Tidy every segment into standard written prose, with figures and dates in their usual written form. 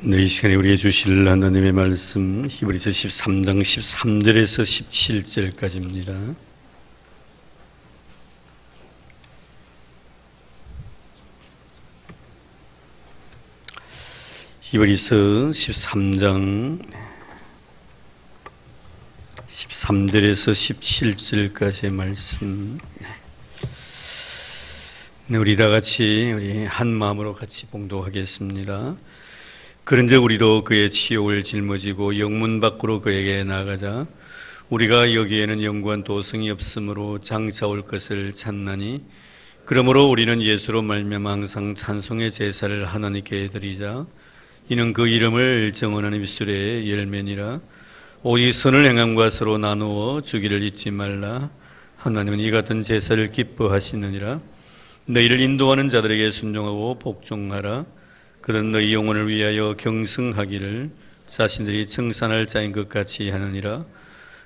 네, 이 시간에 우리에게 주실 하나님의 말씀 히브리서 13장 13절에서 17절까지입니다. 히브리서 13장 13절에서 17절까지의 말씀. 네, 우리 다 같이 우리 한 마음으로 같이 봉독하겠습니다. 그런즉 우리도 그의 치욕을 짊어지고 영문 밖으로 그에게 나가자. 우리가 여기에는 영구한 도성이 없으므로 장차 올 것을 찾나니, 그러므로 우리는 예수로 말미암아 항상 찬송의 제사를 하나님께 드리자. 이는 그 이름을 정언하는 입술의 열매니라. 오직 선을 행함과 서로 나누어 주기를 잊지 말라. 하나님은 이 같은 제사를 기뻐하시느니라. 너희를 인도하는 자들에게 순종하고 복종하라. 그런 너희 영혼을 위하여 경성하기를 자신들이 청산할 자인 것 같이 하느니라.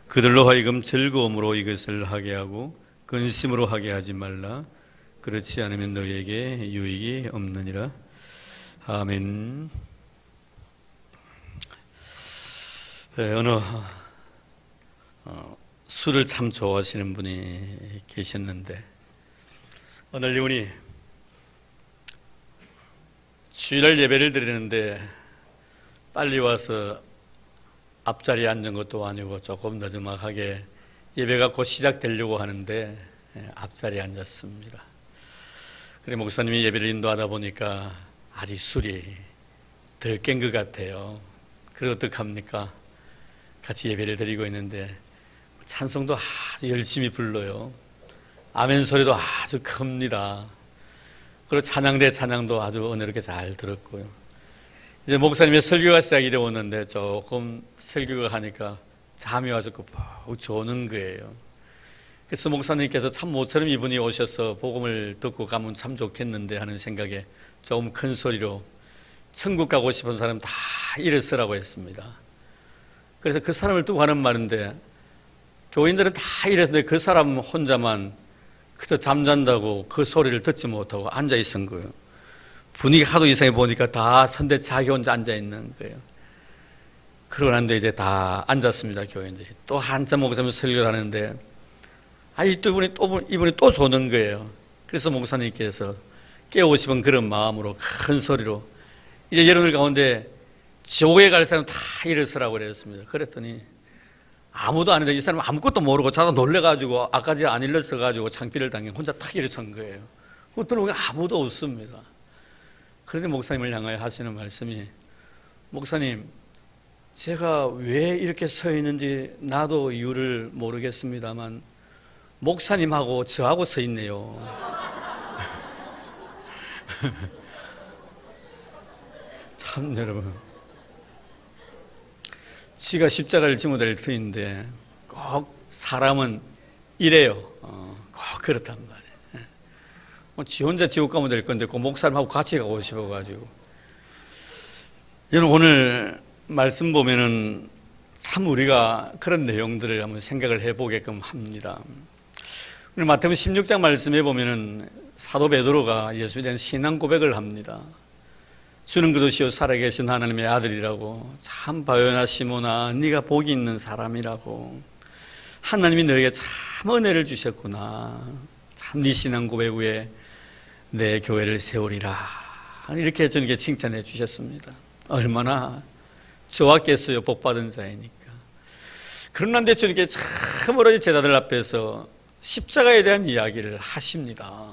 그들로 하여금 즐거움으로 이것을 하게 하고 근심으로 하게 하지 말라. 그렇지 않으면 너희에게 유익이 없느니라. 아멘. 네, 어느 술을 참 좋아하시는 분이 계셨는데, 어느 이분이 주일날 예배를 드리는데 빨리 와서 앞자리에 앉은 것도 아니고 조금 늦음막하게 예배가 곧 시작되려고 하는데 앞자리에 앉았습니다. 그래, 목사님이 예배를 인도하다 보니까 아직 술이 덜 깬 것 같아요. 그래서 어떡합니까? 같이 예배를 드리고 있는데 찬송도 아주 열심히 불러요. 아멘 소리도 아주 큽니다. 그리고 찬양대 찬양도 아주 은혜롭게 잘 들었고요. 이제 목사님의 설교가 시작이 되었는데 조금 설교가 하니까 잠이 와서 푹 조는 거예요. 그래서 목사님께서 참 모처럼 이분이 오셔서 복음을 듣고 가면 참 좋겠는데 하는 생각에 조금 큰 소리로 천국 가고 싶은 사람 다 일어서라고 했습니다. 그래서 그 사람을 두고 하는 말인데, 교인들은 다 일어섰는데 그 사람 혼자만 그저 잠잔다고 그 소리를 듣지 못하고 앉아있은 거예요. 분위기가 하도 이상해 보니까 다 선대 자기 혼자 앉아있는 거예요. 그러고 난데 이제 다 앉았습니다, 교인들이. 또 한참 목사님 설교를 하는데, 이분이 또 조는 거예요. 그래서 목사님께서 깨우고 싶은 그런 마음으로 큰 소리로, 이제 여러분들 가운데 지옥에 갈 사람 다 일어서라고 그랬습니다. 그랬더니 아무도 안 했는데 이 사람은 아무것도 모르고 자다 놀래가지고 아까지 안 일렀어가지고 창피를 당해 혼자 탁 일어선 거예요. 그것들은 아무도 없습니다. 그런데 목사님을 향하여 하시는 말씀이, 목사님, 제가 왜 이렇게 서 있는지 나도 이유를 모르겠습니다만 목사님하고 저하고 서 있네요. 참, 여러분, 지가 십자가를 짊어야 될 터인데 꼭 사람은 이래요. 꼭 그렇단 말이에요. 지 혼자 지옥 가면 될 건데 꼭 목사님하고 같이 가고 싶어가지고. 여러분, 오늘 말씀 보면은 참 우리가 그런 내용들을 한번 생각을 해보게끔 합니다. 오늘 마태복음 16장 말씀에 보면은 사도 베드로가 예수에 대한 신앙 고백을 합니다. 주는 그릇이요 살아계신 하나님의 아들이라고, 참 바요나 시몬아 네가 복이 있는 사람이라고, 하나님이 너에게 참 은혜를 주셨구나, 참 네 신앙 고백 후에 내 교회를 세우리라, 이렇게 저에게 칭찬해 주셨습니다. 얼마나 좋았겠어요, 복받은 자이니까. 그런데 주님께 참으로 제자들 앞에서 십자가에 대한 이야기를 하십니다.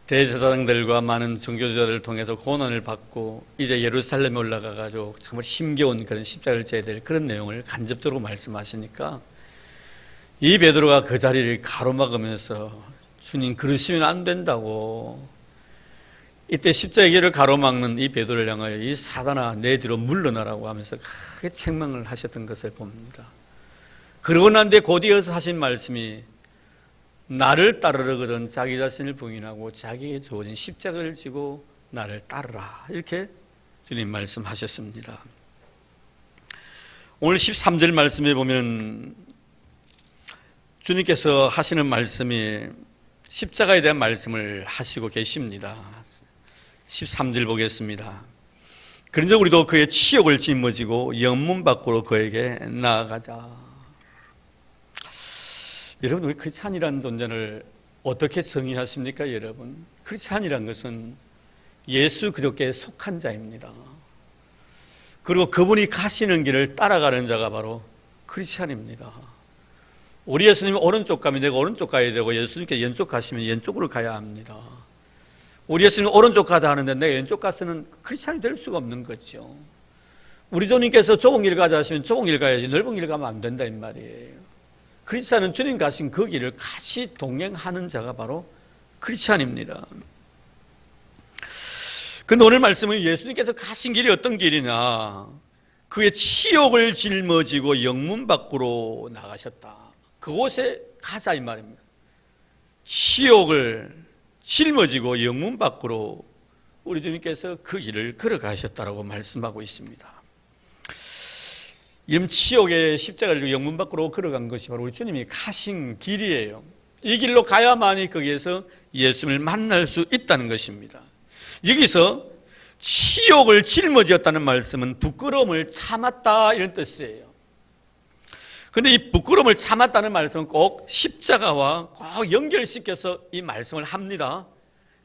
대제사장들과 많은 종교지도자들을 통해서 고난을 받고 이제 예루살렘에 올라가가지고 정말 힘겨운 그런 십자가를 져야 될 그런 내용을 간접적으로 말씀하시니까 이 베드로가 그 자리를 가로막으면서, 주님 그러시면 안 된다고, 이때 십자가의 길을 가로막는 이 베드로를 향하여 이 사단아 내 뒤로 물러나라고 하면서 크게 책망을 하셨던 것을 봅니다. 그러고 난 뒤에 곧 이어서 하신 말씀이, 나를 따르거든 자기 자신을 부인하고 자기에게 주어진 십자가를 지고 나를 따르라, 이렇게 주님 말씀하셨습니다. 오늘 13절 말씀에 보면 주님께서 하시는 말씀이 십자가에 대한 말씀을 하시고 계십니다. 13절 보겠습니다. 그런데 우리도 그의 치욕을 짊어지고 영문 밖으로 그에게 나아가자. 여러분, 우리 크리스찬이라는 존재를 어떻게 정의하십니까, 여러분? 크리스찬이라는 것은 예수 그리스도께 속한 자입니다. 그리고 그분이 가시는 길을 따라가는 자가 바로 크리스찬입니다. 우리 예수님이 오른쪽 가면 내가 오른쪽 가야 되고, 예수님께 왼쪽 가시면 왼쪽으로 가야 합니다. 우리 예수님이 오른쪽 가자 하는데 내가 왼쪽 가서는 크리스찬이 될 수가 없는 거죠. 우리 주님께서 좁은 길 가자 하시면 좁은 길 가야지 넓은 길 가면 안 된다 이 말이에요. 크리스찬은 주님 가신 그 길을 같이 동행하는 자가 바로 크리스찬입니다. 근데 오늘 말씀은 예수님께서 가신 길이 어떤 길이냐, 그의 치욕을 짊어지고 영문 밖으로 나가셨다. 그곳에 가자 이 말입니다. 치욕을 짊어지고 영문 밖으로 우리 주님께서 그 길을 걸어가셨다라고 말씀하고 있습니다. 이 치욕의 십자가를 지고 영문 밖으로 걸어간 것이 바로 우리 주님이 가신 길이에요. 이 길로 가야만이 거기에서 예수님을 만날 수 있다는 것입니다. 여기서 치욕을 짊어졌다는 말씀은 부끄러움을 참았다 이런 뜻이에요. 그런데 이 부끄러움을 참았다는 말씀은 꼭 십자가와 꼭 연결시켜서 이 말씀을 합니다.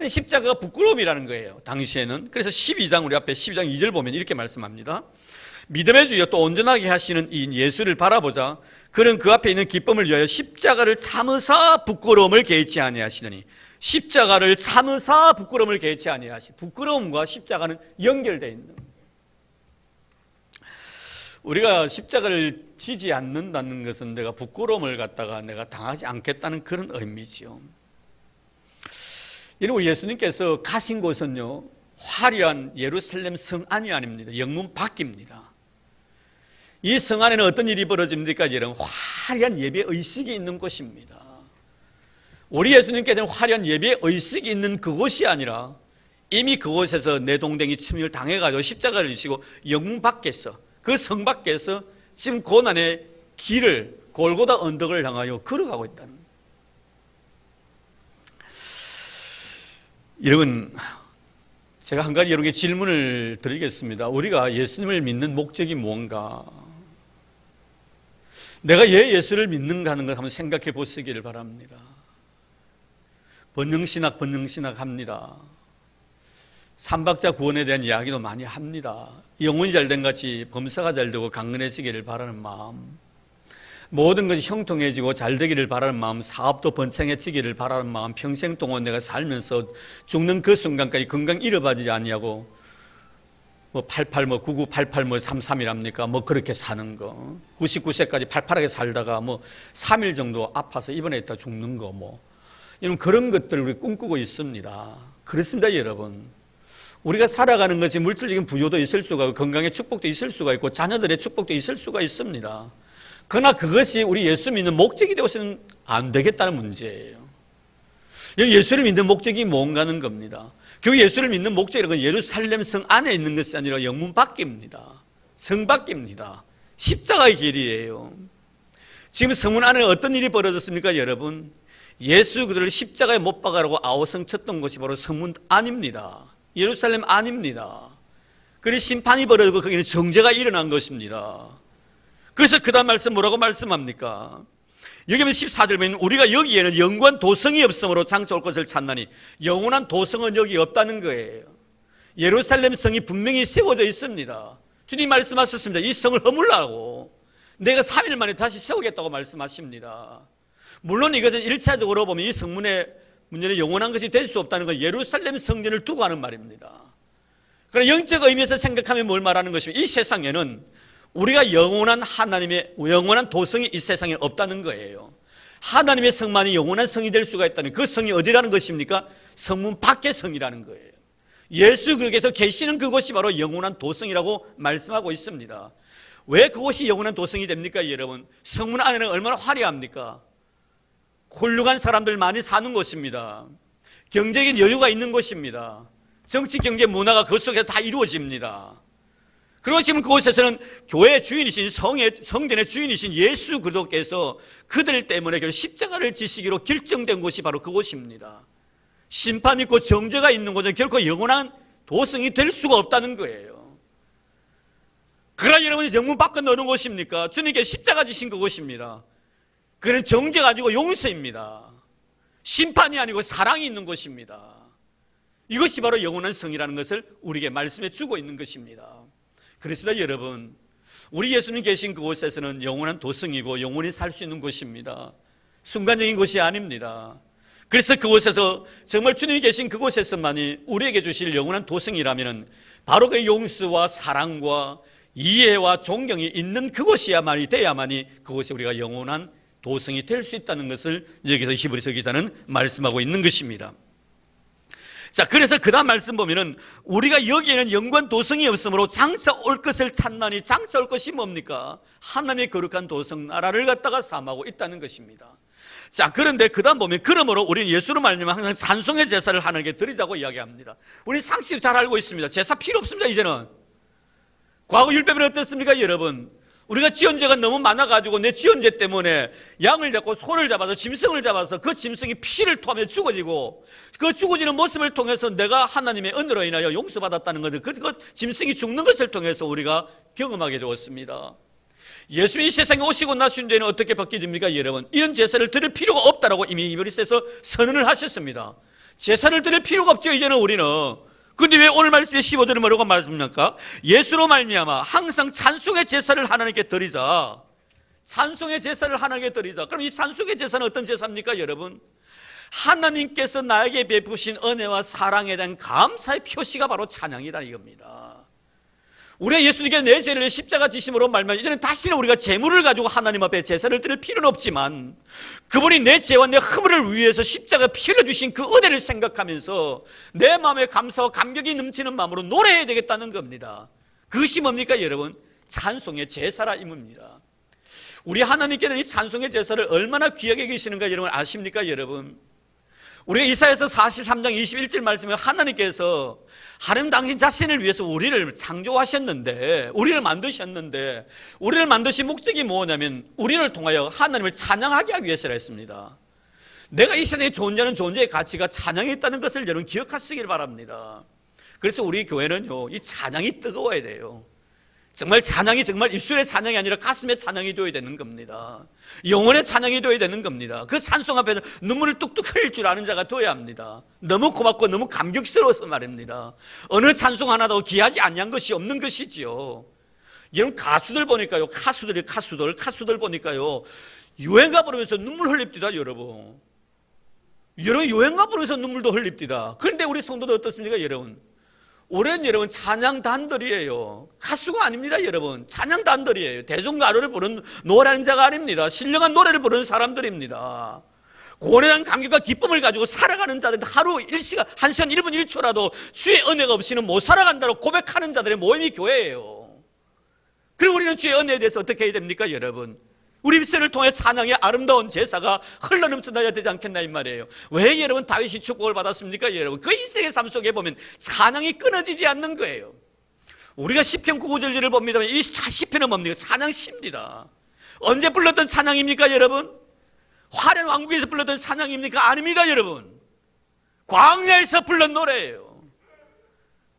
십자가가 부끄러움이라는 거예요, 당시에는. 그래서 12장, 우리 앞에 12장 2절 보면 이렇게 말씀합니다. 믿음의 주여 또 온전하게 하시는 이 예수를 바라보자. 그는 그 앞에 있는 기쁨을 위하여 십자가를 참으사 부끄러움을 개의치 아니하시더니. 십자가를 참으사 부끄러움을 개의치 아니하시. 부끄러움과 십자가는 연결되어 있는 거예요. 우리가 십자가를 지지 않는다는 것은 내가 부끄러움을 갖다가 내가 당하지 않겠다는 그런 의미죠. 우리 예수님께서 가신 곳은요, 화려한 예루살렘 성 안이 아닙니다. 영문 밖입니다. 이 성 안에는 어떤 일이 벌어집니까? 이런 화려한 예배 의식이 있는 곳입니다. 우리 예수님께서는 화려한 예배 의식이 있는 그곳이 아니라 이미 그곳에서 내동댕이 침입을 당해가지고 십자가를 지시고 영문 밖에서, 그 성 밖에서 지금 고난의 길을, 골고다 언덕을 향하여 걸어가고 있다는 거예요. 여러분, 제가 한 가지 여러분께 질문을 드리겠습니다. 우리가 예수님을 믿는 목적이 뭔가? 내가 왜 예수를 믿는가 하는 걸 한번 생각해 보시기를 바랍니다. 번영신학 합니다. 삼박자 구원에 대한 이야기도 많이 합니다. 영혼이 잘된 같이 범사가 잘되고 강건해지기를 바라는 마음, 모든 것이 형통해지고 잘되기를 바라는 마음, 사업도 번창해지기를 바라는 마음, 평생 동안 내가 살면서 죽는 그 순간까지 건강 잃어버리지 아니하고 88, 99, 88, 33이랍니까? 그렇게 사는 거. 99세까지 팔팔하게 살다가 3일 정도 아파서 입원해 있다 죽는 거 이런 그런 것들을 우리 꿈꾸고 있습니다. 그렇습니다, 여러분. 우리가 살아가는 것이 물질적인 부여도 있을 수가 있고 건강의 축복도 있을 수가 있고 자녀들의 축복도 있을 수가 있습니다. 그러나 그것이 우리 예수 믿는 목적이 되어서는 안 되겠다는 문제예요. 예수를 믿는 목적이 뭔가는 겁니다. 결국 예수를 믿는 목적이라는 건 예루살렘 성 안에 있는 것이 아니라 영문 밖입니다. 성 밖입니다. 십자가의 길이에요. 지금 성문 안에 어떤 일이 벌어졌습니까, 여러분? 예수 그들을 십자가에 못 박으라고 아우성 쳤던 것이 바로 성문 안입니다. 예루살렘 안입니다. 그리고 심판이 벌어지고 거기는 정죄가 일어난 것입니다. 그래서 그 다음 말씀 뭐라고 말씀합니까? 여기 보면 14절 보면 우리가 여기에는 영원한 도성이 없으므로 장차 올 것을 찾나니, 영원한 도성은 여기 없다는 거예요. 예루살렘 성이 분명히 세워져 있습니다. 주님 말씀하셨습니다. 이 성을 허물라고 내가 3일 만에 다시 세우겠다고 말씀하십니다. 물론 이것은 1차적으로 보면 이 성문의 문제는 영원한 것이 될 수 없다는 건 예루살렘 성전을 두고 하는 말입니다. 그러나 영적 의미에서 생각하면 뭘 말하는 것이면 이 세상에는 우리가 영원한 하나님의 영원한 도성이 이 세상에 없다는 거예요. 하나님의 성만이 영원한 성이 될 수가 있다는, 그 성이 어디라는 것입니까? 성문 밖의 성이라는 거예요. 예수 그리스도께서 계시는 그곳이 바로 영원한 도성이라고 말씀하고 있습니다. 왜 그곳이 영원한 도성이 됩니까, 여러분? 성문 안에는 얼마나 화려합니까? 훌륭한 사람들 많이 사는 곳입니다. 경제적인 여유가 있는 곳입니다. 정치, 경제, 문화가 그 속에서 다 이루어집니다. 그리고 지금 그곳에서는 교회의 주인이신 성전의 주인이신 예수 그리스도께서 그들 때문에 결국 십자가를 지시기로 결정된 곳이 바로 그곳입니다. 심판 있고 정죄가 있는 곳은 결코 영원한 도성이 될 수가 없다는 거예요. 그러나 여러분이 영문 밖은 어느 곳입니까? 주님께 십자가 지신 그곳입니다. 그는 정죄가 아니고 용서입니다. 심판이 아니고 사랑이 있는 곳입니다. 이것이 바로 영원한 성이라는 것을 우리에게 말씀해 주고 있는 것입니다. 그렇습니다. 여러분, 우리 예수님 계신 그곳에서는 영원한 도성이고 영원히 살 수 있는 곳입니다. 순간적인 것이 아닙니다. 그래서 그곳에서 정말 주님이 계신 그곳에서만이 우리에게 주실 영원한 도성이라면 바로 그 용서와 사랑과 이해와 존경이 있는 그곳이야만이 돼야만이 그곳에 우리가 영원한 도성이 될 수 있다는 것을 여기서 히브리서 기자는 말씀하고 있는 것입니다. 자, 그래서 그 다음 말씀 보면은 우리가 여기에는 영원 도성이 없으므로 장차 올 것을 찾나니, 장차 올 것이 뭡니까? 하나님의 거룩한 도성 나라를 갖다가 삼하고 있다는 것입니다. 자, 그런데 그 다음 보면 그러므로 우리는 예수로 말미암아 항상 찬송의 제사를 하나님께 드리자고 이야기합니다. 우리 상식을 잘 알고 있습니다. 제사 필요 없습니다. 이제는. 과거 율법은 어땠습니까 여러분? 우리가 지언죄가 너무 많아가지고 내 지언죄 때문에 양을 잡고 소를 잡아서 짐승을 잡아서 그 짐승이 피를 토하며 죽어지고 그 죽어지는 모습을 통해서 내가 하나님의 은혜로 인하여 용서받았다는 것을 그 짐승이 죽는 것을 통해서 우리가 경험하게 되었습니다. 예수님이 세상에 오시고 나신 뒤에는 어떻게 바뀌어집니까 여러분? 이런 제사를 드릴 필요가 없다라고 이미 히브리서에서 선언을 하셨습니다. 제사를 드릴 필요가 없죠 이제는 우리는. 근데 왜 오늘 말씀에 15절에 뭐라고 말씀합니까? 예수로 말미암아 항상 찬송의 제사를 하나님께 드리자. 찬송의 제사를 하나님께 드리자. 그럼 이 찬송의 제사는 어떤 제사입니까 여러분? 하나님께서 나에게 베푸신 은혜와 사랑에 대한 감사의 표시가 바로 찬양이다 이겁니다. 우리가 예수님께 내 죄를 십자가 지심으로 말미암아 이제는 다시는 우리가 제물을 가지고 하나님 앞에 제사를 드릴 필요는 없지만 그분이 내 죄와 내 허물을 위해서 십자가 피를 주신 그 은혜를 생각하면서 내 마음에 감사와 감격이 넘치는 마음으로 노래해야 되겠다는 겁니다. 그것이 뭡니까 여러분? 찬송의 제사라 임입니다. 우리 하나님께는 이 찬송의 제사를 얼마나 귀하게 계시는가 여러분 아십니까 여러분? 우리가 이사야서 43장 21절 말씀에 하나님께서 하나님 당신 자신을 위해서 우리를 창조하셨는데 우리를 만드신 목적이 뭐냐면 우리를 통하여 하나님을 찬양하게 하기 위해서라 했습니다. 내가 이 세상에 존재하는 존재의 가치가 찬양이 있다는 것을 여러분 기억하시길 바랍니다. 그래서 우리 교회는요 이 찬양이 뜨거워야 돼요. 정말 찬양이 정말 입술의 찬양이 아니라 가슴의 찬양이 되어야 되는 겁니다. 영혼의 찬양이 되어야 되는 겁니다. 그 찬송 앞에서 눈물을 뚝뚝 흘릴 줄 아는 자가 되어야 합니다. 너무 고맙고 너무 감격스러워서 말입니다. 어느 찬송 하나도 귀하지 아니한 것이 없는 것이지요. 여러분 가수들 보니까요 가수들 보니까요 유행가 부르면서 눈물 흘립니다. 여러분 유행가 부르면서 눈물도 흘립니다. 그런데 우리 성도도 어떻습니까 여러분? 올해는 여러분 찬양 단들이에요. 가수가 아닙니다 여러분. 찬양 단들이에요. 대중가요를 부르는 노래하는 자가 아닙니다. 신령한 노래를 부르는 사람들입니다. 고뇌한 감격과 기쁨을 가지고 살아가는 자들, 하루 1시간 1시간 1분 1초라도 주의 은혜가 없이는 못 살아간다고 고백하는 자들의 모임이 교회예요. 그리고 우리는 주의 은혜에 대해서 어떻게 해야 됩니까 여러분? 우리 입술을 통해 찬양의 아름다운 제사가 흘러넘쳐나야 되지 않겠나 이 말이에요. 왜 여러분 다윗이 축복을 받았습니까 여러분? 그 인생의 삶 속에 보면 찬양이 끊어지지 않는 거예요. 우리가 시편 9절을 봅니다만 이 시편은 뭡니까? 찬양시입니다. 언제 불렀던 찬양입니까 여러분? 화려한 왕국에서 불렀던 찬양입니까? 아닙니다 여러분. 광야에서 불렀던 노래예요.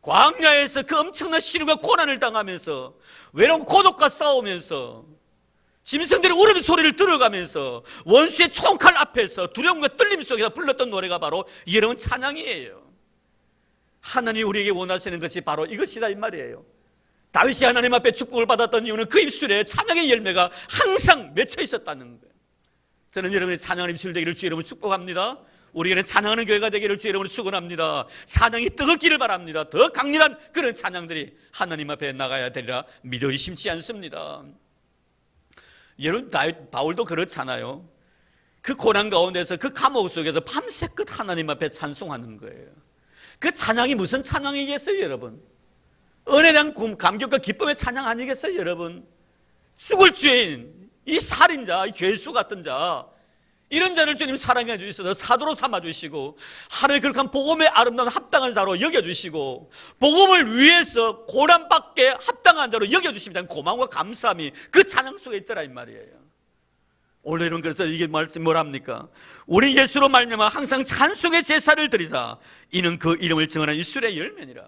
광야에서 그 엄청난 시련과 고난을 당하면서 외로운 고독과 싸우면서 짐승들의 우는 소리를 들어가면서 원수의 총칼 앞에서 두려움과 떨림 속에서 불렀던 노래가 바로 여러분 찬양이에요. 하나님이 우리에게 원하시는 것이 바로 이것이다 이 말이에요. 다윗이 하나님 앞에 축복을 받았던 이유는 그 입술에 찬양의 열매가 항상 맺혀 있었다는 거예요. 저는 여러분의 찬양하는 입술 되기를 주 여러분 축복합니다. 우리에게는 찬양하는 교회가 되기를 주 여러분을 축원합니다. 찬양이 뜨겁기를 바랍니다. 더 강렬한 그런 찬양들이 하나님 앞에 나가야 되리라 믿어 의심치 않습니다. 여러분 바울도 그렇잖아요. 그 고난 가운데서 그 감옥 속에서 밤새껏 하나님 앞에 찬송하는 거예요. 그 찬양이 무슨 찬양이겠어요 여러분? 은혜에 대한 감격과 기쁨의 찬양 아니겠어요 여러분? 죽을 죄인, 이 살인자, 이 죄수 같은 자, 이런 자를 주님 사랑해 주셔서 사도로 삼아주시고 하나님의 거룩한 복음의 아름다운 합당한 자로 여겨주시고 복음을 위해서 고난받게 합당한 자로 여겨주십니다. 고마움과 감사함이 그 찬양 속에 있더라 이 말이에요. 오늘은 그래서 이게 말씀 뭐랍니까? 우리 예수로 말미암아 항상 찬송의 제사를 드리자. 이는 그 이름을 증언한 입술의 열매니라.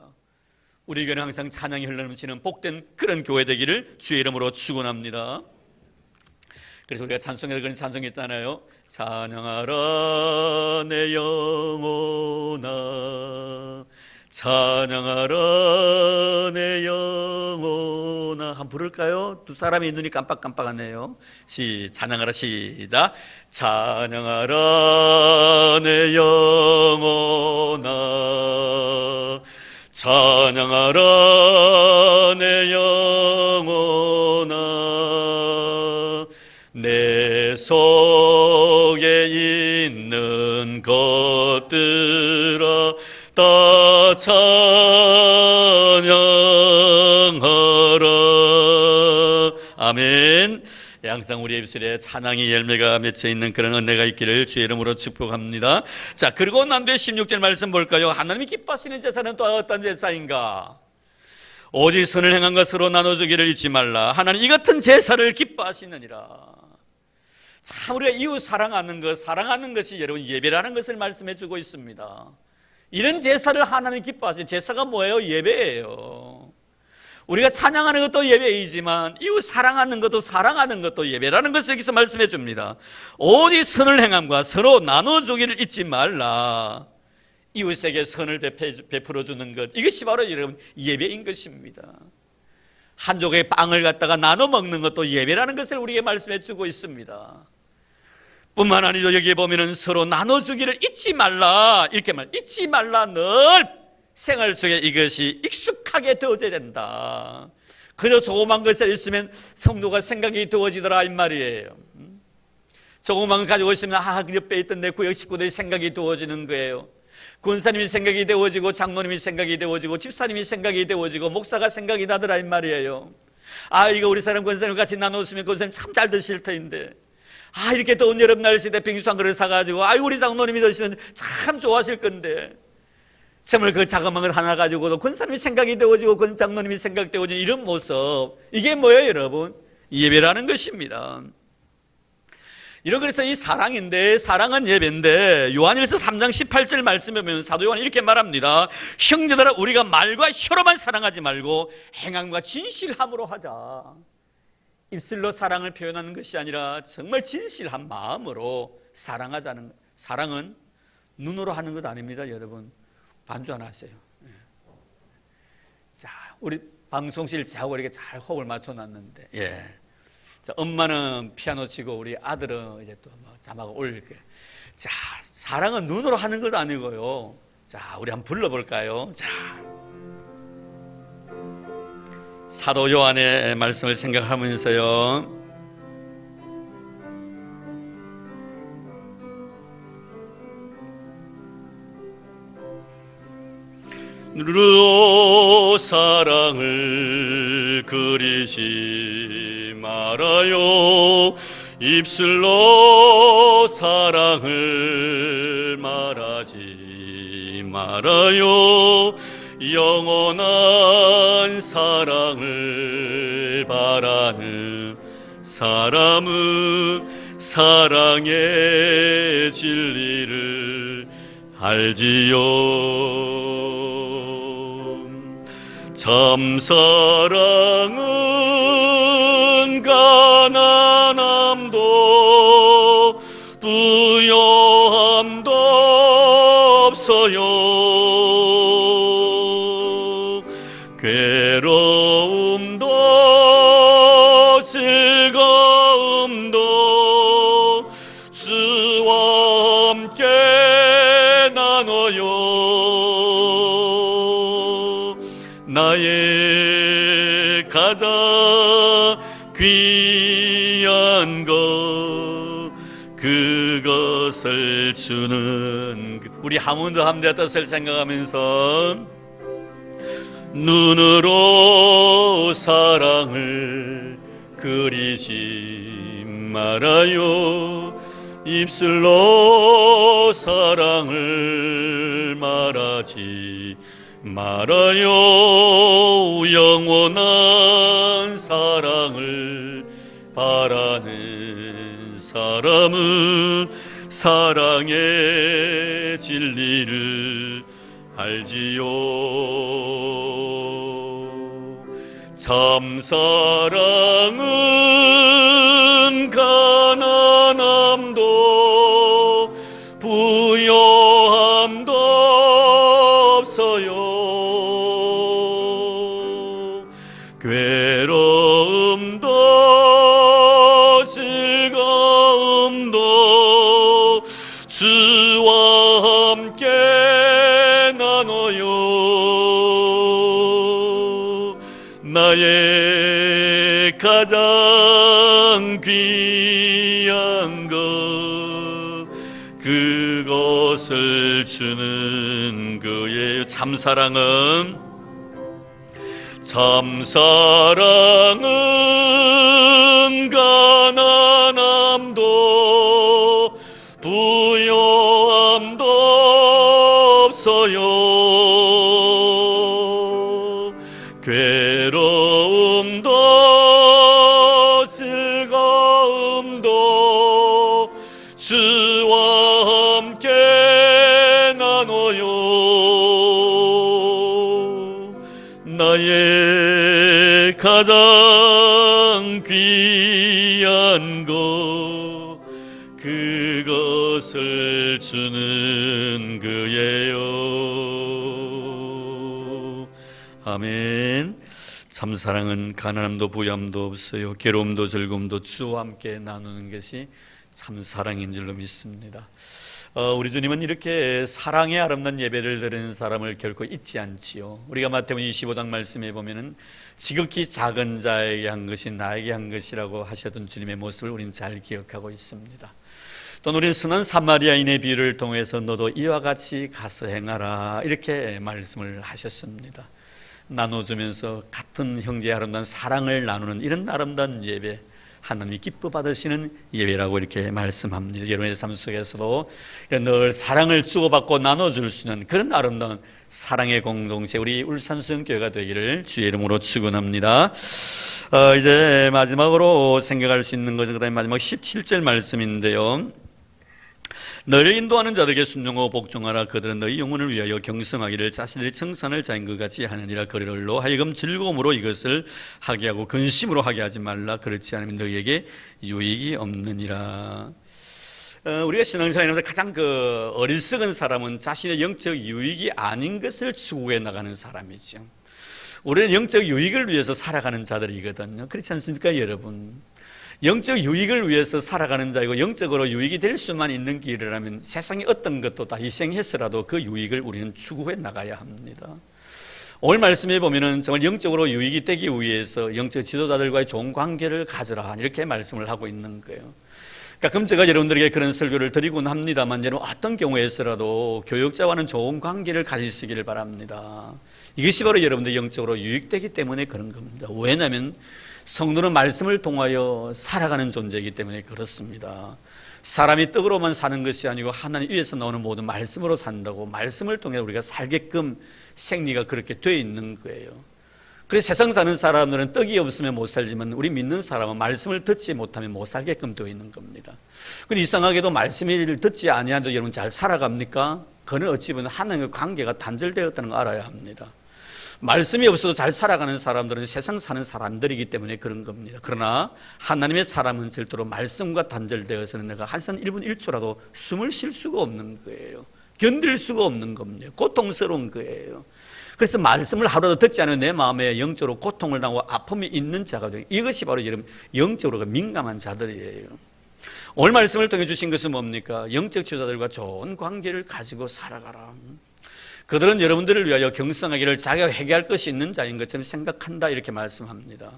우리 교회는 항상 찬양이 흘러넘치는 복된 그런 교회 되기를 주의 이름으로 축원합니다. 그래서 우리가 찬송에 그런 찬송이 있잖아요. 찬양하라 내 영혼아, 찬양하라 내 영혼아. 한번 부를까요? 두 사람이 눈이 깜빡깜빡하네요. 찬양하라 시작. 찬양하라 내 영혼아, 찬양하라 내 영혼아, 내 속에 있는 것들아 다 찬양하라. 아멘. 항상 우리의 입술에 찬양의 열매가 맺혀 있는 그런 은혜가 있기를 주의 이름으로 축복합니다. 자, 그리고 난 뒤에 16절 말씀 볼까요? 하나님이 기뻐하시는 제사는 또 어떤 제사인가? 오직 선을 행한 것으로 나눠주기를 잊지 말라. 하나님 이 같은 제사를 기뻐하시느니라. 참 우리가 이웃 사랑하는 것이 여러분 예배라는 것을 말씀해 주고 있습니다. 이런 제사를 하나님 기뻐하시는 제사가 뭐예요? 예배예요. 우리가 찬양하는 것도 예배이지만 이웃 사랑하는 것도 예배라는 것을 여기서 말씀해 줍니다. 오직 선을 행함과 서로 나눠주기를 잊지 말라. 이웃에게 선을 베풀어 주는 것, 이것이 바로 여러분 예배인 것입니다. 한 조각의 빵을 갖다가 나눠 먹는 것도 예배라는 것을 우리에게 말씀해 주고 있습니다. 뿐만 아니라 여기에 보면은 서로 나눠주기를 잊지 말라, 이렇게 잊지 말라. 늘 생활 속에 이것이 익숙하게 되어져야 된다. 그저 조그만 것을 있으면 성도가 생각이 되어지더라 이 말이에요. 조그만 거 가지고 있으면 옆에 있던 내 구역 식구들이 생각이 되어지는 거예요. 권사님이 생각이 되어지고 장로님이 생각이 되어지고 집사님이 생각이 되어지고 목사가 생각이 나더라 이 말이에요. 이거 우리 사람 권사님 같이 나눴으면 권사님 참 잘 드실 터인데, 이렇게 더운 여름 날씨에 빙수 한 그릇 사가지고 우리 장로님이 드시면 참 좋아하실 건데, 정말 그 자그마한 걸 하나 가지고도 권사님이 생각이 되어지고 권 장로님이 생각되어지는 이런 모습, 이게 뭐예요 여러분? 예배라는 것입니다. 그래서 이 사랑인데, 사랑은 예배인데, 요한일서 3장 18절 말씀에 보면 사도 요한이 이렇게 말합니다. 형제들아 우리가 말과 혀로만 사랑하지 말고 행함과 진실함으로 하자. 입술로 사랑을 표현하는 것이 아니라 정말 진실한 마음으로 사랑하자는 것. 사랑은 눈으로 하는 것 아닙니다 여러분. 반주 하나 하세요. 자, 우리 방송실 자고 이렇게 잘 호흡을 맞춰놨는데, 자, 엄마는 피아노 치고 우리 아들은 이제 또 자막을 올릴 거예요. 자, 사랑은 눈으로 하는 것 아니고요. 자, 우리 한번 불러볼까요? 자, 사도 요한의 말씀을 생각하면서요. 눈으로 사랑을 그리지 말아요. 입술로 사랑을 말하지 말아요. 영원한 사랑을 바라는 사람은 사랑의 진리를 알지요. 참 사랑은 가난함도 부요함도 없어요. 괴로움도 즐거움도 주와 함께 나눠요. 나의 가장 귀한 것 그것을 주는 우리 하문드 함대 뜻을 생각하면서 눈으로 사랑을 그리지 말아요. 입술로 사랑을 말하지 말아요. 영원한 사랑을 바라는 사람은 사랑의 진리를 알지요. 참 사랑은 가난함도 부요함도 없어요. 괴로움도 즐거움도 주와 함께 나눠요. 나의 가장 귀한 것 그것을 주는 거예요. 참사랑은 가난함도 부요함도 없어요. 괴로움도 즐거움도 주와 함께 나눠요. 나의 가장 귀한 것 그것을 주는 그예요. 아멘. 참사랑은 가난함도 부요함도 없어요. 괴로움도 즐거움도 주와 함께 나누는 것이 참사랑인 줄로 믿습니다. 우리 주님은 이렇게 사랑의 아름다운 예배를 드리는 사람을 결코 잊지 않지요. 우리가 마태복음 25장 말씀에 보면은 지극히 작은 자에게 한 것이 나에게 한 것이라고 하셨던 주님의 모습을 우리는 잘 기억하고 있습니다. 또 우리는 선한 사마리아인의 비유를 통해서 너도 이와 같이 가서 행하라 이렇게 말씀을 하셨습니다. 나눠주면서 같은 형제의 아름다운 사랑을 나누는 이런 아름다운 예배, 하나님이 기뻐 받으시는 예배라고 이렇게 말씀합니다. 여러분의 삶 속에서도 늘 사랑을 주고받고 나눠줄 수 있는 그런 아름다운 사랑의 공동체 우리 울산수영교회가 되기를 주의 이름으로 축원합니다. 이제 마지막으로 생각할 수 있는 것은 그다음에 마지막 17절 말씀인데요. 너를 인도하는 자들에게 순종하고 복종하라. 그들은 너희 영혼을 위하여 경성하기를 자신들이 청산을 자인 것 같이 하느니라. 그들로 하여금 즐거움으로 이것을 하게 하고 근심으로 하게 하지 말라. 그렇지 않으면 너희에게 유익이 없느니라. 우리가 신앙생활에서 가장 어리석은 사람은 자신의 영적 유익이 아닌 것을 추구해 나가는 사람이죠. 우리는 영적 유익을 위해서 살아가는 자들이거든요. 그렇지 않습니까, 여러분? 영적 유익을 위해서 살아가는 자이고 영적으로 유익이 될 수만 있는 길이라면 세상의 어떤 것도 다 희생해서라도 그 유익을 우리는 추구해 나가야 합니다. 오늘 말씀에 보면은 정말 영적으로 유익이 되기 위해서 영적 지도자들과의 좋은 관계를 가져라 이렇게 말씀을 하고 있는 거예요. 가끔 제가 여러분들에게 그런 설교를 드리곤 합니다만 여러분 어떤 경우에서라도 교육자와는 좋은 관계를 가지시기를 바랍니다. 이것이 바로 여러분들 영적으로 유익되기 때문에 그런 겁니다. 왜냐하면 성도는 말씀을 통하여 살아가는 존재이기 때문에 그렇습니다. 사람이 떡으로만 사는 것이 아니고 하나님 위에서 나오는 모든 말씀으로 산다고 말씀을 통해 우리가 살게끔 생리가 그렇게 되어 있는 거예요. 그래서 세상 사는 사람들은 떡이 없으면 못 살지만 우리 믿는 사람은 말씀을 듣지 못하면 못 살게끔 되어 있는 겁니다. 근데 이상하게도 말씀을 듣지 아니하도 여러분 잘 살아갑니까? 그는 어찌 보면 하나님과 관계가 단절되었다는 걸 알아야 합니다. 말씀이 없어도 잘 살아가는 사람들은 세상 사는 사람들이기 때문에 그런 겁니다. 그러나 하나님의 사람은 절대로 말씀과 단절되어서는 내가 한산 1분 1초라도 숨을 쉴 수가 없는 거예요. 견딜 수가 없는 겁니다. 고통스러운 거예요. 그래서 말씀을 하루도 듣지 않으면 내 마음에 영적으로 고통을 당하고 아픔이 있는 자가 되고 이것이 바로 여러분 영적으로 민감한 자들이에요. 오늘 말씀을 통해 주신 것은 뭡니까? 영적 지도자들과 좋은 관계를 가지고 살아가라. 그들은 여러분들을 위하여 경성하기를 자기가 회개할 것이 있는 자인 것처럼 생각한다 이렇게 말씀합니다.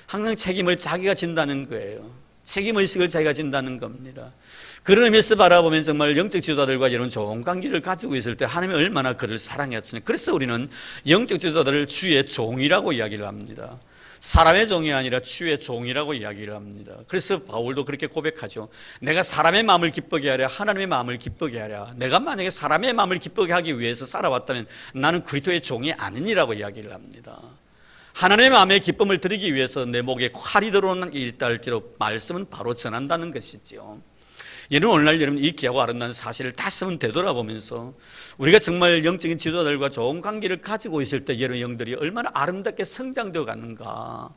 항상 책임을 자기가 진다는 거예요. 책임의식을 자기가 진다는 겁니다. 그런 의미에서 바라보면 정말 영적 지도자들과 이런 좋은 관계를 가지고 있을 때 하나님이 얼마나 그를 사랑했으니 그래서 우리는 영적 지도자들을 주의 종이라고 이야기를 합니다. 사람의 종이 아니라 주의 종이라고 이야기를 합니다. 그래서 바울도 그렇게 고백하죠. 내가 사람의 마음을 기쁘게 하랴 하나님의 마음을 기쁘게 하랴. 내가 만약에 사람의 마음을 기쁘게 하기 위해서 살아왔다면 나는 그리스도의 종이 아니니라고 이야기를 합니다. 하나님의 마음의 기쁨을 드리기 위해서 내 목에 칼이 들어오는 일일지로 말씀은 바로 전한다는 것이죠. 여러분, 오늘날 여러분 이 귀하고 아름다운 사실을 다시 한번 되돌아보면서 우리가 정말 영적인 지도자들과 좋은 관계를 가지고 있을 때 여러분 영들이 얼마나 아름답게 성장되어 가는가.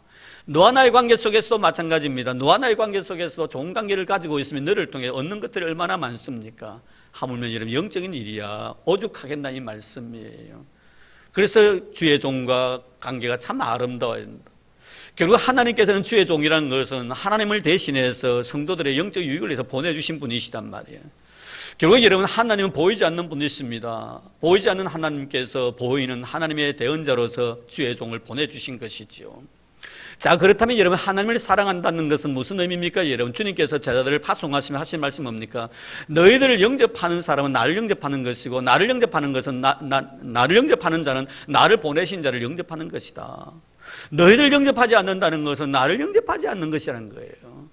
너와 나의 관계 속에서도 마찬가지입니다. 너와 나의 관계 속에서도 좋은 관계를 가지고 있으면 너를 통해 얻는 것들이 얼마나 많습니까? 하물며 여러분 영적인 일이야 오죽하겠나 이 말씀이에요. 그래서 주의 종과 관계가 참 아름다워야 된다. 결국 하나님께서는 주의 종이라는 것은 하나님을 대신해서 성도들의 영적 유익을 위해서 보내주신 분이시단 말이에요. 결국 여러분 하나님은 보이지 않는 분이십니다. 보이지 않는 하나님께서 보이는 하나님의 대언자로서 주의 종을 보내주신 것이지요. 자, 그렇다면 여러분 하나님을 사랑한다는 것은 무슨 의미입니까? 여러분 주님께서 제자들을 파송하시며 하신 말씀 뭡니까? 너희들을 영접하는 사람은 나를 영접하는 것이고 나를 영접하는 것은 나를 영접하는 자는 나를 보내신 자를 영접하는 것이다. 너희들 영접하지 않는다는 것은 나를 영접하지 않는 것이라는 거예요.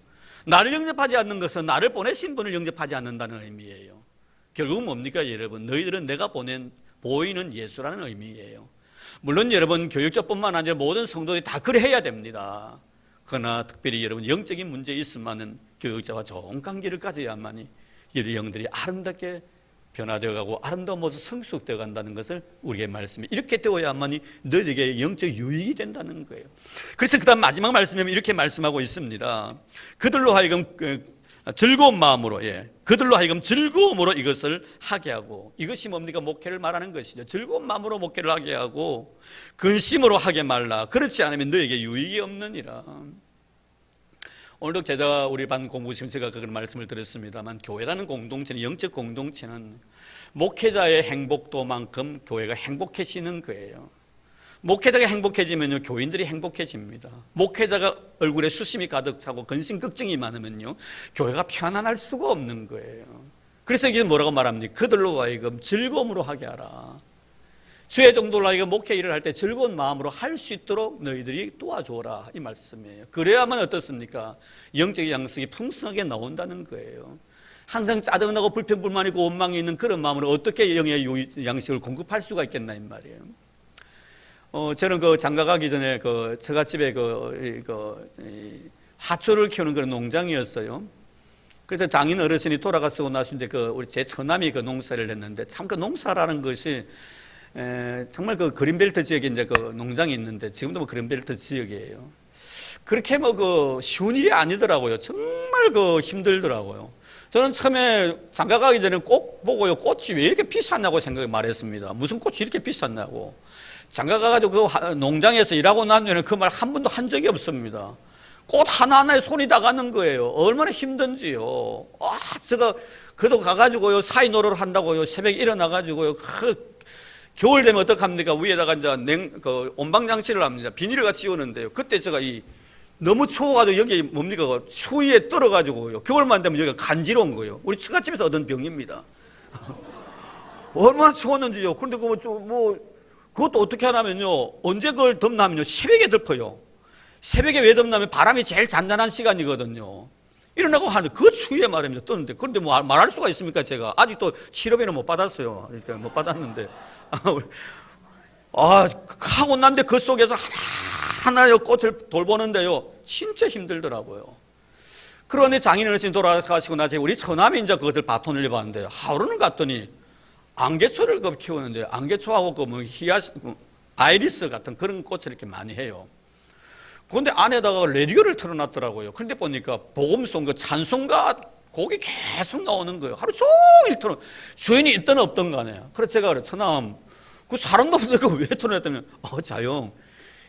나를 영접하지 않는 것은 나를 보내신 분을 영접하지 않는다는 의미예요. 결국은 뭡니까 여러분? 너희들은 내가 보이는 예수라는 의미예요. 물론 여러분 교육자뿐만 아니라 모든 성도들이 다 그래야 됩니다. 그러나 특별히 여러분 영적인 문제에 있으면은 교육자와 좋은 관계를 가져야만이 이 영들이 아름답게 변화되어 가고 아름다운 모습 성숙되어 간다는 것을 우리에게 말씀해. 이렇게 되어야만이 너희에게 영적 유익이 된다는 거예요. 그래서 그다음 마지막 말씀에 이렇게 말씀하고 있습니다. 그들로 하여금 즐거운 마음으로, 그들로 하여금 즐거움으로 이것을 하게 하고, 이것이 뭡니까? 목회를 말하는 것이죠. 즐거운 마음으로 목회를 하게 하고 근심으로 하게 말라. 그렇지 않으면 너에게 유익이 없느니라. 오늘도 제가 우리 반 공부심 제가 그런 말씀을 드렸습니다만, 교회라는 공동체는, 영적 공동체는 목회자의 행복도만큼 교회가 행복해지는 거예요. 목회자가 행복해지면요 교인들이 행복해집니다. 목회자가 얼굴에 수심이 가득 차고 근심 걱정이 많으면요 교회가 편안할 수가 없는 거예요. 그래서 이게 뭐라고 말합니까? 그들로 하여금 즐거움으로 하게 하라. 주의 종들로 하여금 목회 일을 할 때 즐거운 마음으로 할 수 있도록 너희들이 도와줘라, 이 말씀이에요. 그래야만 어떻습니까? 영적인 양식이 풍성하게 나온다는 거예요. 항상 짜증나고 불평불만 있고 원망이 있는 그런 마음으로 어떻게 영의 양식을 공급할 수가 있겠나 이 말이에요. 저는 그 장가 가기 전에 그 처갓집에 하초를 키우는 그런 농장이었어요. 그래서 장인 어르신이 돌아가시고 나서 이제 우리 제 처남이 그 농사를 했는데, 참 그 농사라는 것이 정말 그 그린벨트 지역에 이제 그 농장이 있는데, 지금도 뭐 그린벨트 지역이에요. 그렇게 뭐 쉬운 일이 아니더라고요. 정말 힘들더라고요. 저는 처음에 장가 가기 전에 꼭 보고요, 꽃이 왜 이렇게 비쌌냐고 생각을 말했습니다. 무슨 꽃이 이렇게 비쌌냐고. 장가 가가지고 그 농장에서 일하고 난 뒤에는 그 말 한 번도 한 적이 없습니다. 꽃 하나하나에 손이 다 가는 거예요. 얼마나 힘든지요. 제가 그도 가가지고요, 사이 노릇을 한다고요, 새벽에 일어나가지고요, 겨울 되면 어떡합니까? 위에다가 이제 온방장치를 합니다. 비닐을 같이 씌우는데요. 그때 제가 너무 추워가지고 여기 뭡니까? 추위에 떨어가지고요. 겨울만 되면 여기가 간지러운 거예요. 우리 처갓집에서 얻은 병입니다. 얼마나 추웠는지요. 그런데 그것도 어떻게 하냐면요, 언제 그걸 덮나면요, 새벽에 덮어요. 새벽에 왜 덮나면 바람이 제일 잔잔한 시간이거든요. 일어나고 하는 그 추위에 말입니다. 떠는데. 그런데 뭐 말할 수가 있습니까? 제가 아직도 실업에는 못 받았어요. 이렇게 못 받았는데. 하고 난데 그 속에서 하나의 꽃을 돌보는데요, 진짜 힘들더라고요. 그런데 장인 어르신이 돌아가시고 나서 우리 처남이 이제 그것을 바톤을 입었는데, 하루는 갔더니 안개초를 키우는데, 안개초하고 아이리스 같은 그런 꽃을 이렇게 많이 해요. 그런데 안에다가 라디오를 틀어놨더라고요. 그런데 보니까 복음송, 찬송가 곡이 계속 나오는 거예요. 하루 종일 주인이 있든 없든 간에. 그래서 제가 그래, 처남, 그 사람도 없는데 그거 왜 틀어놨더니, 자영,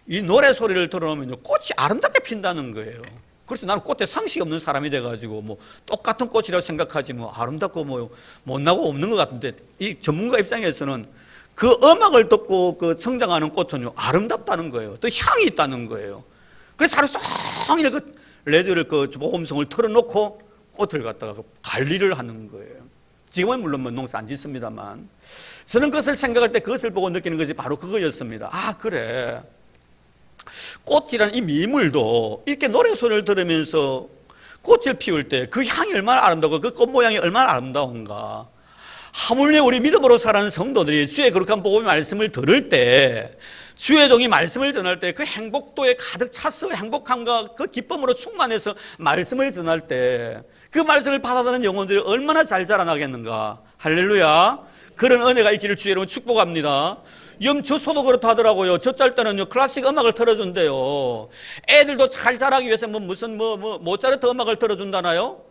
이 노래 소리를 들어놓으면 꽃이 아름답게 핀다는 거예요. 그래서 나는 꽃에 상식이 없는 사람이 돼가지고 똑같은 꽃이라고 생각하지 아름답고 못나고 없는 것 같은데, 이 전문가 입장에서는 그 음악을 듣고 성장하는 꽃은 아름답다는 거예요. 또 향이 있다는 거예요. 그래서 하루 종일 라디오를 복음성을 틀어놓고 꽃을 갖다가 관리를 하는 거예요. 지금은 물론 농사 안 짓습니다만, 저는 그것을 생각할 때 그것을 보고 느끼는 것이 바로 그거였습니다. 그래, 꽃이라는 이 미물도 이렇게 노래소리를 들으면서 꽃을 피울 때 그 향이 얼마나 아름다고, 그 꽃 모양이 얼마나 아름다운가. 하물며 우리 믿음으로 살아가는 성도들이 주의 거룩한 복음의 말씀을 들을 때 주의 종이 말씀을 전할 때 그 행복도에 가득 차서 행복함과 그 기쁨으로 충만해서 말씀을 전할 때 그 말씀을 받아들이는 영혼들이 얼마나 잘 자라나겠는가. 할렐루야. 그런 은혜가 있기를 주의 이름으로 축복합니다. 저도 그렇다 하더라고요. 저 짤 때는요, 클래식 음악을 틀어준대요. 애들도 잘 자라기 위해서 무슨 모차르트 음악을 틀어준다나요?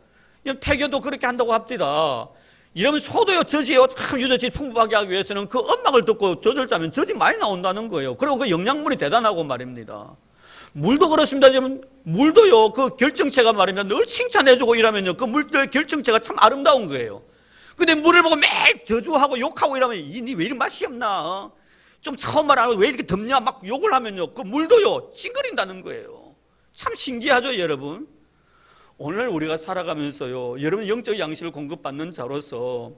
태교도 그렇게 한다고 합니다. 이러면 소도요, 저지요, 참 유저지 풍부하게 하기 위해서는 그 음악을 듣고 젖을 짜면 젖이 많이 나온다는 거예요. 그리고 그 영양분이 대단하고 말입니다. 물도 그렇습니다. 물도요, 그 결정체가 말입니다. 늘 칭찬해주고 이러면요, 그 물의 결정체가 참 아름다운 거예요. 근데 물을 보고 매일 저주하고 욕하고 이러면 니 왜 이리 맛이 없나? 좀 처음 말하고 왜 이렇게 덥냐? 막 욕을 하면요, 그 물도요, 찡그린다는 거예요. 참 신기하죠, 여러분? 오늘 우리가 살아가면서요, 여러분 영적 양식을 공급받는 자로서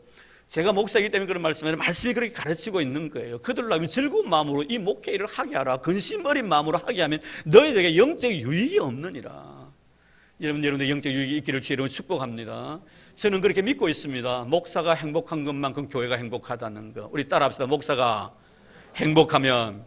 제가 목사이기 때문에 그런 말씀이 그렇게 가르치고 있는 거예요. 그들로 하면 즐거운 마음으로 이 목회일을 하게 하라. 근심 어린 마음으로 하게 하면 너희들에게 영적 유익이 없느니라. 여러분들 영적 유익이 있기를 주의 이름으로 축복합니다. 저는 그렇게 믿고 있습니다. 목사가 행복한 것만큼 교회가 행복하다는 거. 우리 따라합시다. 목사가 행복하면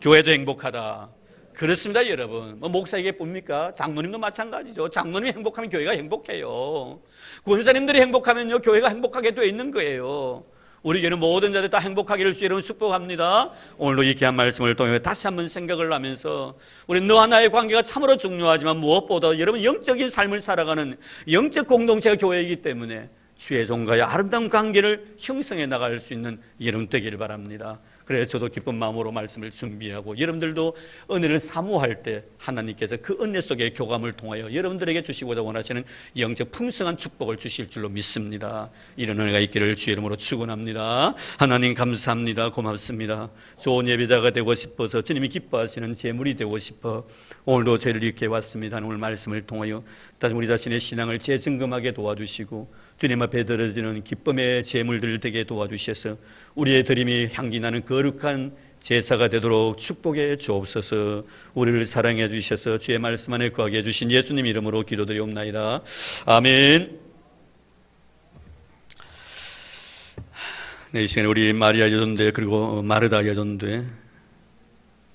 교회도 행복하다. 그렇습니다, 여러분. 목사에게 뭡니까? 장로님도 마찬가지죠. 장로님이 행복하면 교회가 행복해요. 권사님들이 행복하면요, 교회가 행복하게 되어 있는 거예요. 우리 교회는 모든 자들 다 행복하기를 주의 이름으로 축복합니다. 오늘도 이 귀한 말씀을 통해 다시 한번 생각을 하면서 우리 너와 나의 관계가 참으로 중요하지만 무엇보다 여러분 영적인 삶을 살아가는 영적 공동체가 교회이기 때문에 주의 종과의 아름다운 관계를 형성해 나갈 수 있는 여러분 되기를 바랍니다. 그래서 저도 기쁜 마음으로 말씀을 준비하고 여러분들도 은혜를 사모할 때 하나님께서 그 은혜 속의 교감을 통하여 여러분들에게 주시고자 원하시는 영적 풍성한 축복을 주실 줄로 믿습니다. 이런 은혜가 있기를 주의 이름으로 축원합니다. 하나님 감사합니다. 고맙습니다. 좋은 예배자가 되고 싶어서 주님이 기뻐하시는 제물이 되고 싶어 오늘도 저희를 이렇게 왔습니다. 오늘 말씀을 통하여 다시 우리 자신의 신앙을 재증금하게 도와주시고 주님 앞에 드려지는 기쁨의 제물들 되게 도와주셔서 우리의 드림이 향기 나는 거룩한 제사가 되도록 축복해 주옵소서. 우리를 사랑해 주셔서 주의 말씀 안에 거하게 해주신 예수님 이름으로 기도드리옵나이다. 아멘. 네, 이 시간에 우리 마리아 여전대 그리고 마르다 여전대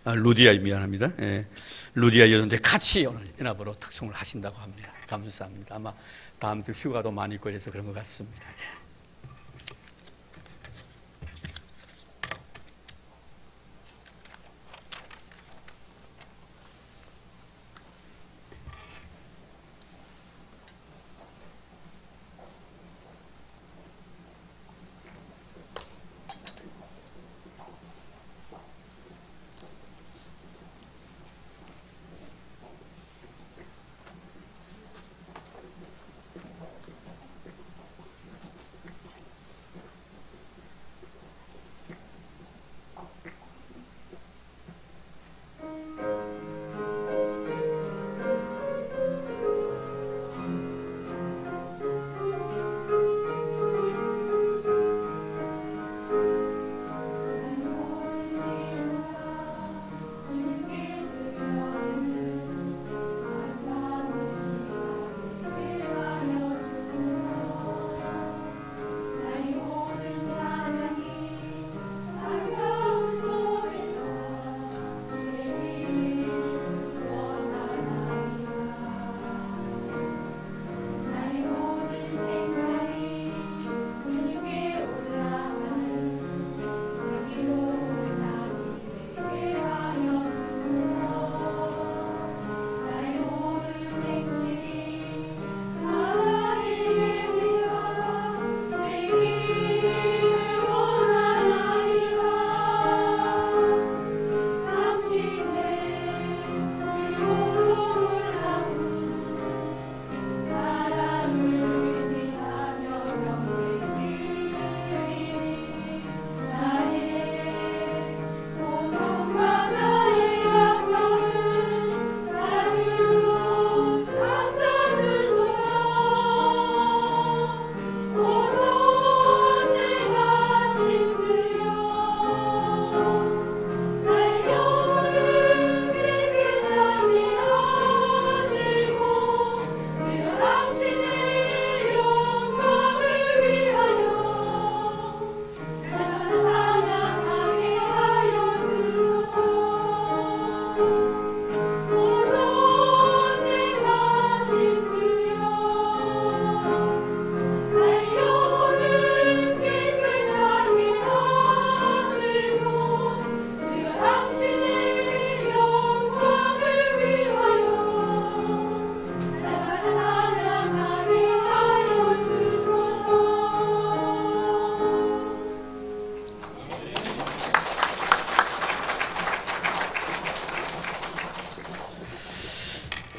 루디아 미안합니다. 예, 루디아 여전대 같이 오늘 연합으로 특송을 하신다고 합니다. 감사합니다. 아마 다음 주 휴가도 많이 있고 해서 그런 것 같습니다.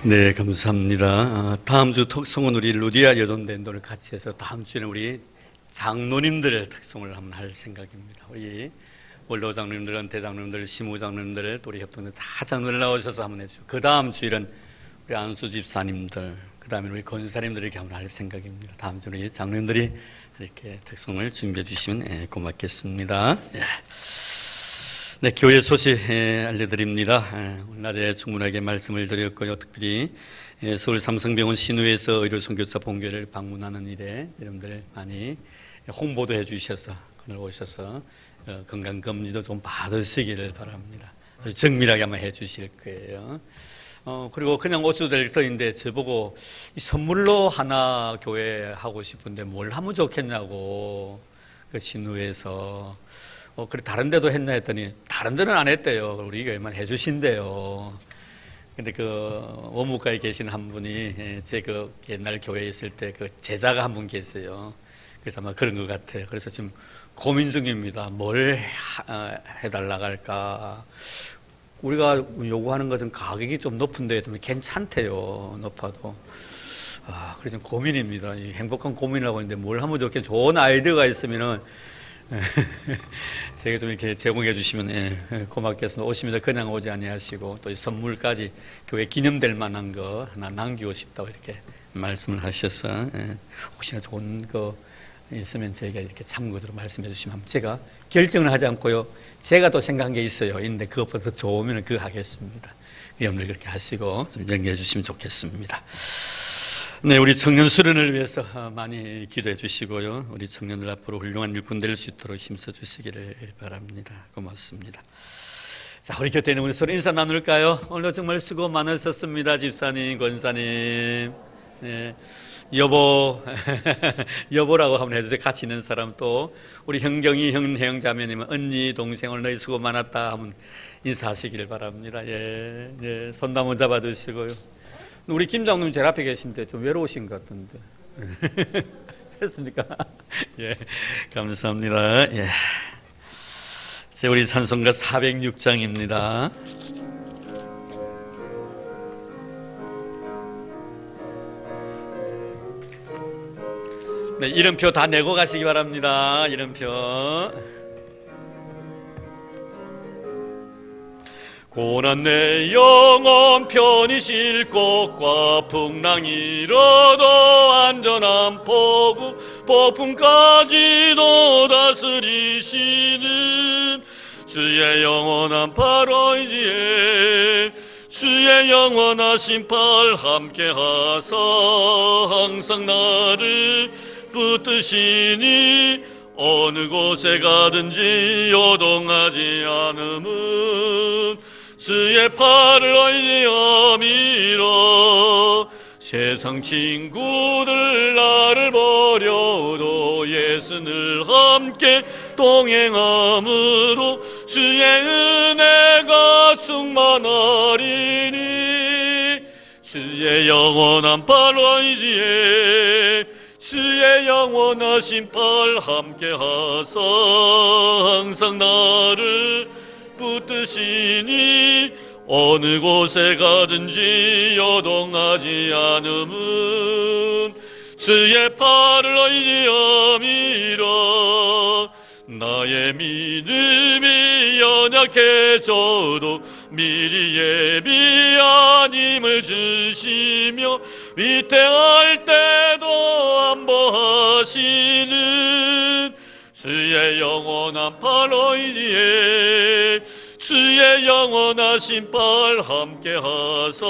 네, 감사합니다. 다음 주 특송은 우리 루디아 여돈伝道를 같이 해서 다음 주에는 우리 장로님들의 특송을 한번 할 생각입니다. 우리 원로 장로님들은 대장로님들, 시무 장로님들, 또 우리 협동들 다 장로들 나오셔서 한번 해주고, 그 다음 주일은 우리 안수 집사님들, 그 다음에 우리 권사님들 이렇게 한번 할 생각입니다. 다음 주에 우리 장로님들이 이렇게 특송을 준비해 주시면 고맙겠습니다. 네, 교회 소식 알려드립니다. 오늘 낮에 충분하게 말씀을 드렸고요. 특별히 서울 삼성병원 신우에서 의료선교사 본교를 방문하는 일에 여러분들 많이 홍보도 해주셔서 그날 오셔서 건강검진도 좀 받으시기를 바랍니다. 정밀하게 한번 해주실 거예요. 그리고 그냥 오셔도 될 터인데 저보고 선물로 하나 교회 하고 싶은데 뭘 하면 좋겠냐고, 그 신우에서 그래 다른 데도 했나 했더니 다른 데는 안 했대요. 우리 교회만 해주신대요. 근데 그 원무과에 계신 한 분이 제 그 옛날 교회에 있을 때 그 제자가 한 분 계세요. 그래서 아마 그런 것 같아요. 그래서 지금 고민 중입니다. 뭘 해달라고 할까. 우리가 요구하는 것은 가격이 좀 높은데 괜찮대요. 높아도. 그래서 좀 고민입니다. 행복한 고민을 하고 있는데 뭘 하면 좋겠, 좋은 아이디어가 있으면은 제가 좀 이렇게 제공해 주시면 고맙겠습니다. 오시면서 그냥 오지 아니하시고 또 선물까지 교회 기념될 만한 거 하나 남기고 싶다고 이렇게 말씀을 하셔서 혹시나 좋은 거 있으면 저희가 이렇게 참고로 말씀해 주시면 제가 결정을 하지 않고요, 제가 또 생각한 게 있어요. 있는데 그것보다 더 좋으면 그거 하겠습니다. 여러분들 그렇게 하시고 좀 연결해 주시면 좋겠습니다. 네, 우리 청년 수련을 위해서 많이 기도해 주시고요, 우리 청년들 앞으로 훌륭한 일꾼 될 수 있도록 힘써 주시기를 바랍니다. 고맙습니다. 자, 우리 곁에 있는 우리 서로 인사 나눌까요? 오늘도 정말 수고 많으셨습니다. 집사님, 권사님, 네, 여보 여보라고 한번 해주세요. 같이 있는 사람, 또 우리 형경이 형 자매님은 언니 동생 오늘 너희 수고 많았다 하면 인사하시기를 바랍니다. 예, 손 한번 잡아주시고요. 우리 김 장로님 제일 앞에 계신데 좀 외로우신 것 같은데 했습니까? 예, 감사합니다. 예, 제 우리 찬송가 406장입니다. 네, 이름표 다 내고 가시기 바랍니다. 이름표. 고난 내 영혼 편히 쉴 곳과 풍랑 일어도 안전한 포구, 폭풍까지도 다스리시는 주의 영원한 팔 의지에 주의 영원하신 팔 함께하사 항상 나를 붙드시니 어느 곳에 가든지 요동하지 않음은 주의 팔을 의지함이라. 세상 친구들 나를 버려도 예수를 함께 동행함으로 주의 은혜가 충만하리니 주의 영원한 팔 의지에 주의 영원하신 팔 함께하사 항상 나를 붙드시니 어느 곳에 가든지 요동하지 않음은 주의 팔을 의지함이라. 나의 믿음이 연약해져도 미리 예비한 힘을 주시며 위태할 때도 안보하시는 주의 영원한 팔 의지에 주의 영원하신 팔 함께하사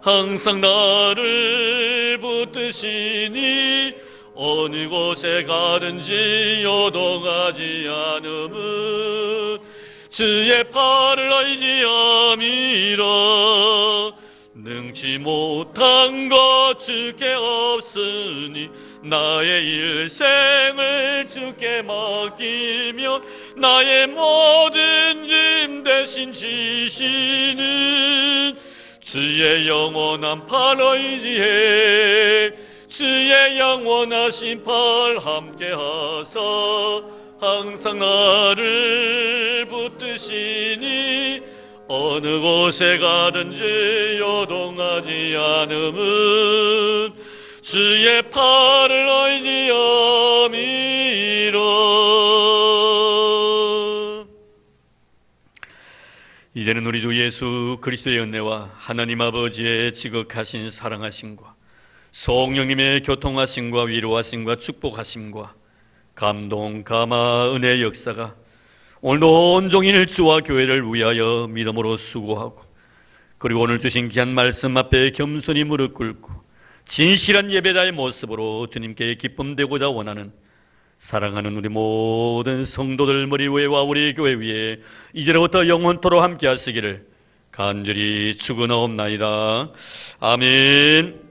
항상 나를 붙드시니 어느 곳에 가든지 요동하지 않음은 주의 팔을 의지함이라. 능치 못한 것 주께 없으니 나의 일생을 주께 맡기며 나의 모든 짐 대신 지시는 주의 영원한 팔 의지에 주의 영원하신 팔 함께하사 항상 나를 붙드시니 어느 곳에 가든지 요동하지 않음은 주의 팔을 의지함이라. 이제는 우리 주 예수 그리스도의 은혜와 하나님 아버지의 지극하신 사랑하심과 성령님의 교통하심과 위로하심과 축복하심과 감동, 감화, 은혜의 역사가 오늘도 온종일 주와 교회를 위하여 믿음으로 수고하고, 그리고 오늘 주신 귀한 말씀 앞에 겸손히 무릎 꿇고 진실한 예배자의 모습으로 주님께 기쁨 되고자 원하는 사랑하는 우리 모든 성도들 머리 위에와 우리 교회 위에 이제로부터 영원토록 함께 하시기를 간절히 축원하옵나이다. 아멘.